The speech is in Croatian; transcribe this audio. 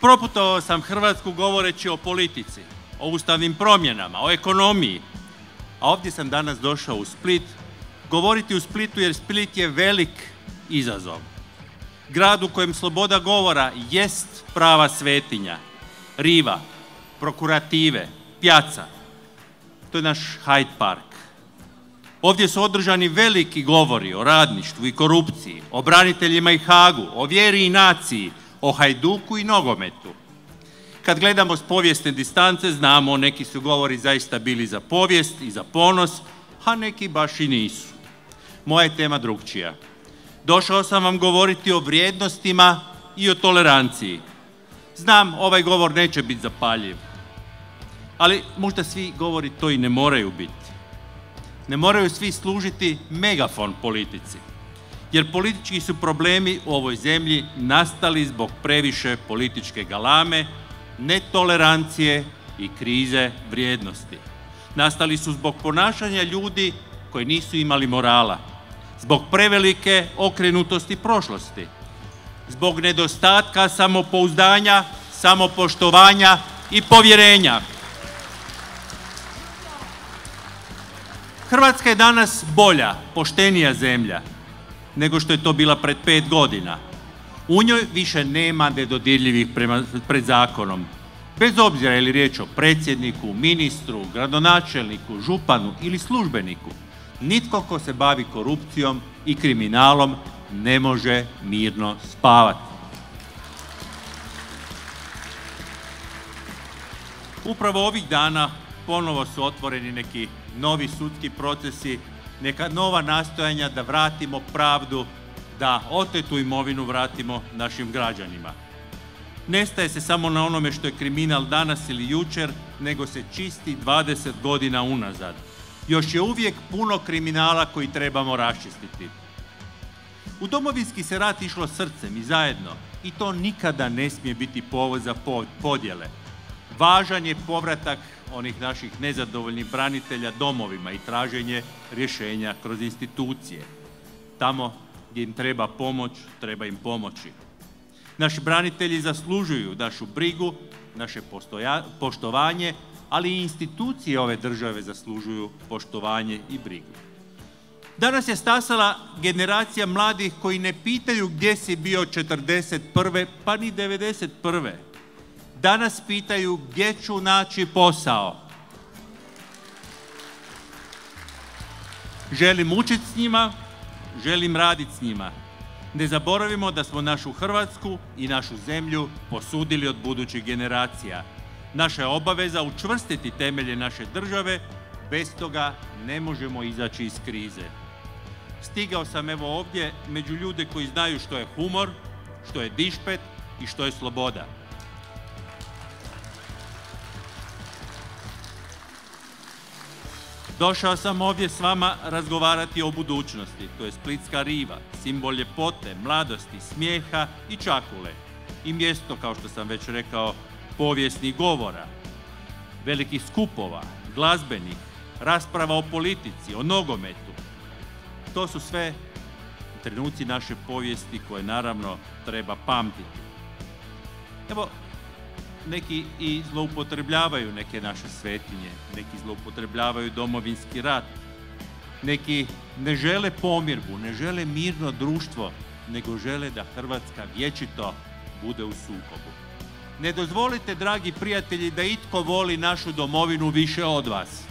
Proputovao sam Hrvatsku govoreći o politici, o ustavnim promjenama, o ekonomiji. A ovdje sam danas došao u Split, govoriti u Splitu jer Split je velik izazov. Grad u kojem sloboda govora jest prava svetinja, riva, prokurative, pjaca. To je naš Hyde Park. Ovdje su održani veliki govori o radništvu i korupciji, o braniteljima i Hagu, o vjeri i naciji, o Hajduku i nogometu. Kad gledamo s povijesne distance, znamo neki su govori zaista bili za povijest i za ponos, a neki baš i nisu. Moja je tema drugčija. Došao sam vam govoriti o vrijednostima i o toleranciji. Znam, ovaj govor neće biti zapaljiv, ali možda svi govori to i ne moraju biti. Ne moraju svi služiti megafon politici, jer politički su problemi u ovoj zemlji nastali zbog previše političke galame, netolerancije i krize vrijednosti. Nastali su zbog ponašanja ljudi koji nisu imali morala, zbog prevelike okrenutosti prošlosti, zbog nedostatka samopouzdanja, samopoštovanja i povjerenja. Hrvatska je danas bolja, poštenija zemlja nego što je to bila pred 5 godina. U njoj više nema nedodirljivih pred zakonom. Bez obzira je li riječ o predsjedniku, ministru, gradonačelniku, županu ili službeniku, nitko ko se bavi korupcijom i kriminalom ne može mirno spavati. Upravo ovih dana ponovo su otvoreni neki novi sudski procesi, neka nova nastojanja da vratimo pravdu, da otetu imovinu vratimo našim građanima. Nestaje se samo na onome što je kriminal danas ili jučer, nego se čisti 20 godina unazad. Još je uvijek puno kriminala koji trebamo raščistiti. U Domovinski se rat išlo srcem i zajedno i to nikada ne smije biti povod za podjele. Važan je povratak onih naših nezadovoljnih branitelja domovima i traženje rješenja kroz institucije. Tamo gdje im treba pomoć, treba im pomoći. Naši branitelji zaslužuju našu brigu, naše poštovanje, ali i institucije ove države zaslužuju poštovanje i brigu. Danas je stasala generacija mladih koji ne pitaju gdje si bio 41. pa ni 91. Danas pitaju gdje ću naći posao. Želim učiti s njima, želim raditi s njima. Ne zaboravimo da smo našu Hrvatsku i našu zemlju posudili od budućih generacija. Naša je obaveza učvrstiti temelje naše države, bez toga ne možemo izaći iz krize. Stigao sam evo ovdje među ljude koji znaju što je humor, što je dišpet i što je sloboda. Došao sam ovdje s vama razgovarati o budućnosti. To je Splitska riva, simbol ljepote, mladosti, smijeha i čakule. I mjesto, kao što sam već rekao, povijesnih govora, velikih skupova, glazbenih, rasprava o politici, o nogometu. To su sve trenuci naše povijesti koje naravno treba pamtiti. Evo, neki i zloupotrebljavaju neke naše svetinje, neki zloupotrebljavaju Domovinski rat, neki ne žele pomirbu, ne žele mirno društvo, nego žele da Hrvatska vječito bude u sukobu. Ne dozvolite, dragi prijatelji, da itko voli našu domovinu više od vas.